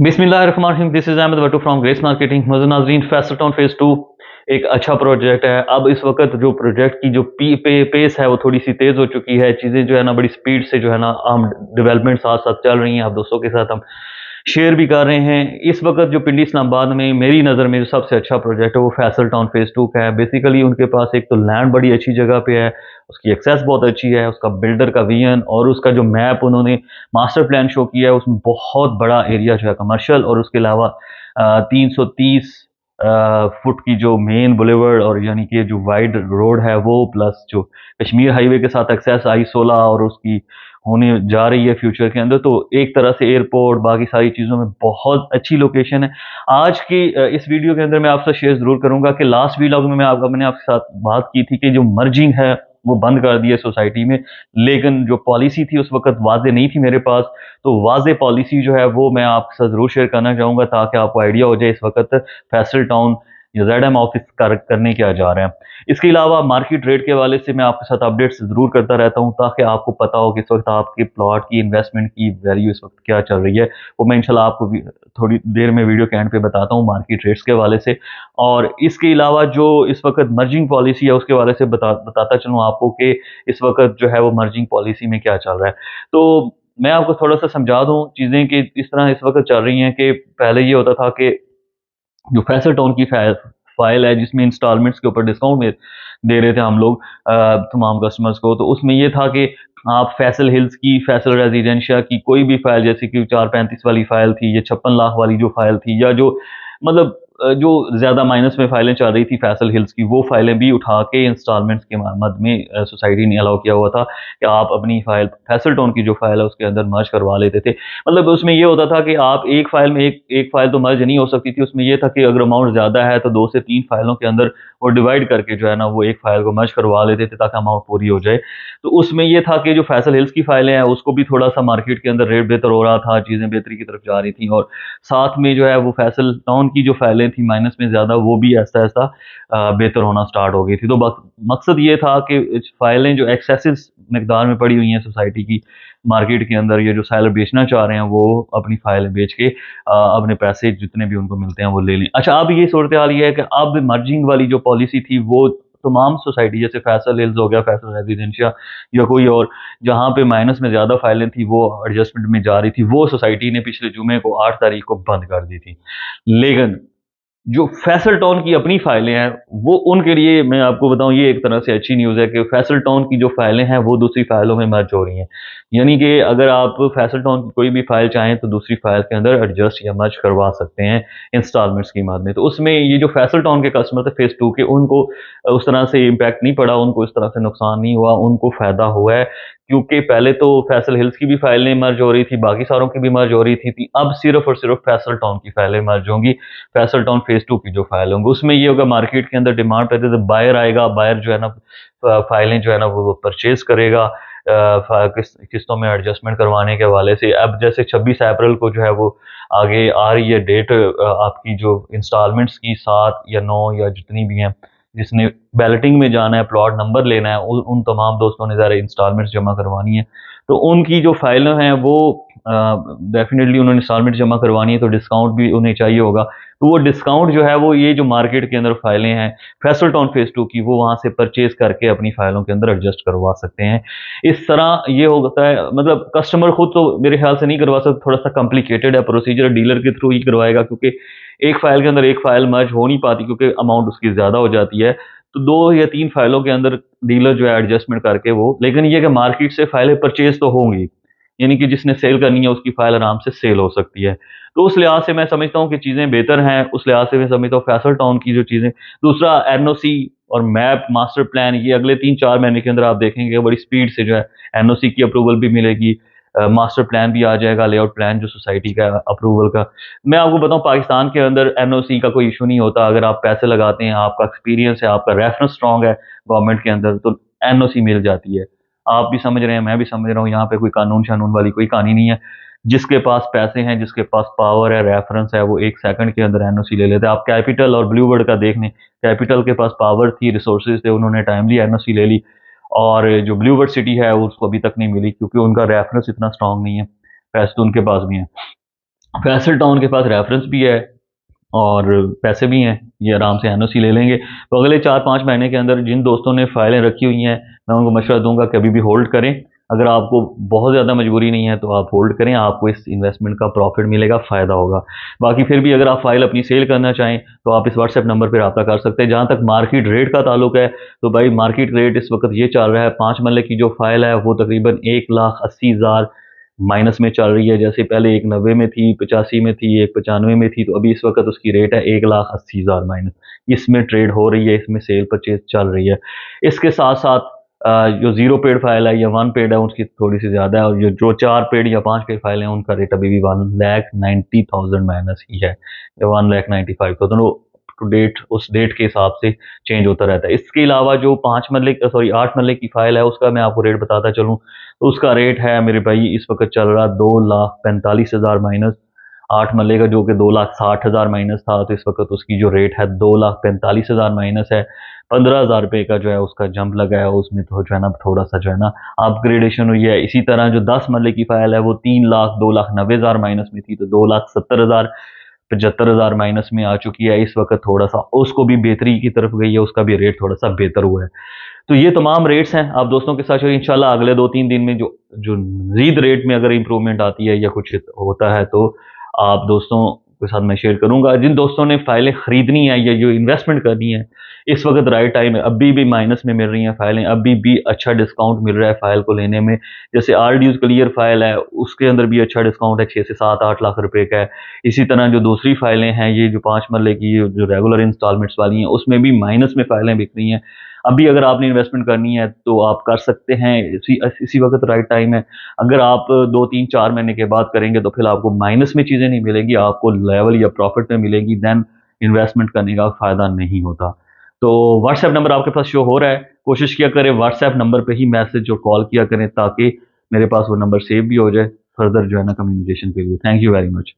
बिस्मिल्लाहिर्रहमानिर्रहीम। This is Ahmed वटू from grace marketing. मज़ो नाज़रीन, फैसल टाउन फेज़ 2 एक अच्छा प्रोजेक्ट है। अब इस वक्त जो प्रोजेक्ट की जो पेस है वो थोड़ी सी तेज़ हो चुकी है। चीज़ें जो है ना बड़ी स्पीड से जो है ना हम डेवलपमेंट साथ साथ चल रही हैं। आप दोस्तों के साथ हम शेयर भी कर रहे हैं। इस वक्त जो पिंडी इस्लामाबाद में मेरी नज़र में जो सबसे अच्छा प्रोजेक्ट है वो फैसल टाउन फेज़ 2 का है। बेसिकली उनके पास एक तो लैंड बड़ी अच्छी जगह पे है, उसकी एक्सेस बहुत अच्छी है, उसका बिल्डर का विजन और उसका जो मैप उन्होंने मास्टर प्लान शो किया है उसमें बहुत बड़ा एरिया जो है कमर्शियल और उसके अलावा 330 फुट की जो मेन बुलेवर्ड और यानी कि जो वाइड रोड है वो, प्लस जो कश्मीर हाईवे के साथ एक्सेस I-16 और उसकी होने जा रही है फ्यूचर के अंदर, तो एक तरह से एयरपोर्ट बाकी सारी चीज़ों में बहुत अच्छी लोकेशन है। आज की इस वीडियो के अंदर मैं आपसे शेयर ज़रूर करूँगा कि लास्ट व्लॉग में मैंने आपके साथ बात की थी कि जो मर्जिंग है वो बंद कर दी है सोसाइटी में, लेकिन जो पॉलिसी थी उस वक़्त वाज़ेह नहीं थी मेरे पास। तो वाज़ेह पॉलिसी जो है वो मैं आपके साथ ज़रूर शेयर करना चाहूँगा ताकि आपको आइडिया हो जाए इस वक़्त फैसल टाउन या ज़ेडएम ऑफिस करने क्या जा रहे हैं। इसके अलावा मार्केट रेट के हवाले से मैं आपके साथ अपडेट्स ज़रूर करता रहता हूँ ताकि आपको पता हो कि इस वक्त आपके प्लॉट की इन्वेस्टमेंट की वैल्यू इस वक्त क्या चल रही है। वो मैं इंशाल्लाह आपको भी थोड़ी देर में वीडियो के एंड पे बताता हूँ मार्केट रेट्स के हवाले से। और इसके अलावा जो इस वक्त मर्जिंग पॉलिसी है उसके हवाले से बताता चलूँ आपको कि इस वक्त जो है वो मर्जिंग पॉलिसी में क्या चल रहा है। तो मैं आपको थोड़ा सा समझा दूँ चीज़ें कि इस तरह इस वक्त चल रही हैं कि पहले ये होता था कि जो फैसल टाउन की फाइल है जिसमें इंस्टॉलमेंट्स के ऊपर डिस्काउंट दे रहे थे हम लोग तमाम कस्टमर्स को। तो उसमें ये था कि आप फैसल हिल्स की, फैसल रेजिडेंशिया की कोई भी फाइल, जैसे कि 435 वाली फाइल थी या 56 लाख वाली जो फाइल थी, या जो मतलब जो ज़्यादा माइनस में फाइलें चल रही थी फैसल हिल्स की, वो फाइलें भी उठा के इंस्टॉलमेंट्स के मद में सोसाइटी ने अलाउ किया हुआ था कि आप अपनी फाइल फैसल टाउन की जो फाइल है उसके अंदर मर्ज करवा लेते थे। मतलब उसमें ये होता था कि आप एक फाइल में एक फाइल तो मर्ज नहीं हो सकती थी। उसमें ये था कि अगर अमाउंट ज़्यादा है तो 2 से 3 फाइलों के अंदर वो डिवाइड करके जो है ना वो एक फाइल को मर्ज करवा लेते थे ताकि अमाउंट पूरी हो जाए। तो उसमें ये था कि जो फैसल हिल्स की फाइलें हैं उसको भी थोड़ा-सा मार्केट के अंदर रेट बेहतर हो रहा था, चीज़ें बेहतरी की तरफ जा रही थी और साथ में जो है वो फैसल टाउन की जो फाइलें थी माइनस में ज़्यादा, वो भी ऐसा-ऐसा बेहतर होना स्टार्ट हो गई थी। तो मकसद ये था कि फाइलें जो एक्सेसिव मिकदार में पड़ी हुई हैं सोसाइटी की मार्केट के अंदर, ये जो सेलर बेचना चाह रहे हैं वो अपनी फाइलें बेच के अपने पैसे जितने भी उनको मिलते हैं वो ले लें। अच्छा, अब ये सूरत हाल ये है कि अब मर्जिंग वाली जो पॉलिसी थी वो तमाम सोसाइटी, जैसे फैसल हिल्स हो गया, फैसल रेजिडेंशिया या कोई और, जहाँ पे माइनस में ज़्यादा फाइलें थी वो एडजस्टमेंट में जा रही थी, वो सोसाइटी ने पिछले जुमे को 8 तारीख को बंद कर दी थी। लेकिन जो फैसल टाउन की अपनी फाइलें हैं, वो उनके लिए मैं आपको बताऊँ ये एक तरह से अच्छी न्यूज़ है कि फैसल टाउन की जो फाइलें हैं वो दूसरी फाइलों में मर्ज हो रही हैं। यानी कि अगर आप फैसल टाउन की कोई भी फाइल चाहें तो दूसरी फाइल के अंदर एडजस्ट या मर्ज करवा सकते हैं इंस्टॉलमेंट्स की मद में। तो उसमें ये जो फैसल टाउन के कस्टमर थे फेज़ 2 के, उनको उस तरह से इम्पैक्ट नहीं पड़ा, उनको इस तरह से नुकसान नहीं हुआ, उनको फ़ायदा हुआ है। क्योंकि पहले तो फैसल हिल्स की भी फाइलें मर्ज हो रही थी, बाकी सारों की भी मर्ज हो रही थी। अब सिर्फ़ और सिर्फ़ फैसल टाउन की फाइलें मर्ज होंगी। फैसल टाउन फेज़ 2 की जो फाइल होंगी उसमें ये होगा, मार्केट के अंदर डिमांड रहती है तो बायर आएगा, बायर जो है ना फाइलें जो है ना वो परचेज़ करेगा किस्तों में एडजस्टमेंट करवाने के हवाले से। अब जैसे 26 अप्रैल को जो है वो आगे आ रही है डेट, आपकी जो इंस्टॉलमेंट्स की 7 या 9 या जितनी भी हैं, जिसने बैलेटिंग में जाना है, प्लॉट नंबर लेना है, उन तमाम दोस्तों ने ज़रा इंस्टॉलमेंट्स जमा करवानी है। तो उनकी जो फाइलें हैं वो डेफ़िनेटली उन्होंने इंस्टॉलमेंट जमा करवानी है, तो डिस्काउंट भी उन्हें चाहिए होगा। तो वो डिस्काउंट जो है वो ये जो मार्केट के अंदर फाइलें हैं फैसल टाउन फेज़ 2 की, वो वहाँ से परचेज़ करके अपनी फाइलों के अंदर एडजस्ट करवा सकते हैं। इस तरह ये होता है, मतलब कस्टमर खुद तो मेरे ख़्याल से नहीं करवा सकता, थोड़ा-सा कॉम्प्लिकेटेड है प्रोसीजर, डीलर के थ्रू ही करवाएगा क्योंकि एक फाइल के अंदर एक फाइल मर्ज हो नहीं पाती क्योंकि अमाउंट उसकी ज़्यादा हो जाती है। तो 2 या 3 फाइलों के अंदर डीलर जो है एडजस्टमेंट करके वो, लेकिन ये है कि मार्केट से फाइलें परचेज़ तो होंगी। यानी कि जिसने सेल करनी है उसकी फाइल आराम से सेल हो सकती है। तो उस लिहाज से मैं समझता हूँ कि चीज़ें बेहतर हैं, उस लिहाज से मैं समझता हूँ फैसल टाउन की जो चीज़ें, दूसरा एनओसी और मैप मास्टर प्लान, ये अगले 3-4 महीने के अंदर आप देखेंगे बड़ी स्पीड से जो है एनओसी की अप्रूवल भी मिलेगी, मास्टर प्लान भी आ जाएगा, लेआउट प्लान जो सोसाइटी का अप्रूवल का। मैं आपको बताऊँ पाकिस्तान के अंदर एनओसी का कोई इश्यू नहीं होता, अगर आप पैसे लगाते हैं, आपका एक्सपीरियंस है, आपका रेफरेंस स्ट्रॉन्ग है गवर्नमेंट के अंदर, तो एनओसी मिल जाती है। आप भी समझ रहे हैं, मैं भी समझ रहा हूँ, यहाँ पे कोई कानून-शानून वाली कोई कहानी नहीं है। जिसके पास पैसे हैं, जिसके पास पावर है, रेफरेंस है, वो 1 सेकंड के अंदर एनओसी ले लेता है। आप कैपिटल और ब्लू बर्ड का देख लें, कैपिटल के पास पावर थी, रिसोर्सेज़ थे, उन्होंने टाइमली एनओसी ले ली और जो ब्लू बर्ड सिटी है, उसको अभी तक नहीं मिली क्योंकि उनका रेफरेंस इतना स्ट्रॉन्ग नहीं है, पैसे तो उनके पास भी हैं। फैसल टाउन के पास रेफरेंस भी है और पैसे भी हैं, ये आराम से एनओसी ले लेंगे। तो अगले 4-5 महीने के अंदर जिन दोस्तों ने फाइलें रखी हुई हैं, मैं उनको मशवरा दूंगा कि अभी भी होल्ड करें। अगर आपको बहुत ज़्यादा मजबूरी नहीं है तो आप होल्ड करें, आपको इस इन्वेस्टमेंट का प्रॉफिट मिलेगा, फ़ायदा होगा। बाकी फिर भी अगर आप फाइल अपनी सेल करना चाहें तो आप इस व्हाट्सएप नंबर पर रब्ता कर सकते हैं। जहाँ तक मार्केट रेट का ताल्लुक है तो भाई मार्केट रेट इस वक्त ये चल रहा है, 5 मरले की जो फाइल है वो तकरीबन 1,80,000 माइनस में चल रही है। जैसे पहले एक 90 में थी, 85 में थी, एक 95 में थी, तो अभी इस वक्त उसकी रेट है 1,80,000 माइनस। इसमें ट्रेड हो रही है, इसमें सेल परचेज चल रही है। इसके साथ साथ जो जीरो पेड फाइल है या वन पेड है उसकी थोड़ी सी ज़्यादा है, और जो 4 पेड या 5 पेड फाइल हैं उनका रेट अभी भी 1,90,000 माइनस ही है, या 1,95,000। टू डेट उस डेट के हिसाब से चेंज होता रहता है। इसके अलावा जो 5 मरले सॉरी 8 मरले की फाइल है उसका मैं आपको रेट बताता चलूँ तो उसका रेट है मेरे भाई इस वक्त चल रहा 2,45,000 माइनस। 8 मरले का जो कि 2,60,000 माइनस था, तो इस वक्त उसकी जो रेट है 2,45,000 माइनस है। 15,000 रुपये का जो है उसका जंप लगा है, उसमें तो जो है ना थोड़ा सा जो है ना अपग्रेडेशन हुई है। इसी तरह जो 10 मरले की फाइल है वो 3,02,90,000 माइनस में थी, तो 2,70,000 75,000 माइनस में आ चुकी है इस वक्त। थोड़ा सा उसको भी बेहतरी की तरफ गई है, उसका भी रेट थोड़ा सा बेहतर हुआ है। तो ये तमाम रेट्स हैं, आप दोस्तों के साथ चलिए इंशाल्लाह अगले 2-3 दिन में जो जो मज़ीद रेट में अगर इम्प्रूवमेंट आती है या कुछ होता है तो आप दोस्तों के साथ मैं शेयर करूँगा। जिन दोस्तों ने फाइलें खरीदनी है या जो इन्वेस्टमेंट करनी है, इस वक्त राइट टाइम है। अभी भी माइनस में मिल रही हैं फाइलें, अभी भी अच्छा डिस्काउंट मिल रहा है फाइल को लेने में। जैसे आरडीयूज़ क्लियर फाइल है, उसके अंदर भी अच्छा डिस्काउंट है, 6 से 7-8 लाख रुपए का है। इसी तरह जो दूसरी फाइलें हैं, ये जो 5 मरले की जो रेगुलर इंस्टॉलमेंट्स वाली हैं, उसमें भी माइनस में फाइलें बिक रही हैं। अभी अगर आपने इन्वेस्टमेंट करनी है तो आप कर सकते हैं, इसी वक्त राइट टाइम है। अगर आप 2-3-4 महीने के बाद करेंगे तो फिर आपको माइनस में चीज़ें नहीं मिलेंगी, आपको लेवल या प्रॉफिट में मिलेगी, देन इन्वेस्टमेंट करने का फ़ायदा नहीं होता। तो व्हाट्सएप नंबर आपके पास शो हो रहा है, कोशिश किया करें व्हाट्सएप नंबर पे ही मैसेज और कॉल किया करें ताकि मेरे पास वो नंबर सेव भी हो जाए फर्दर जो है ना कम्युनिकेशन के लिए। Thank you very much.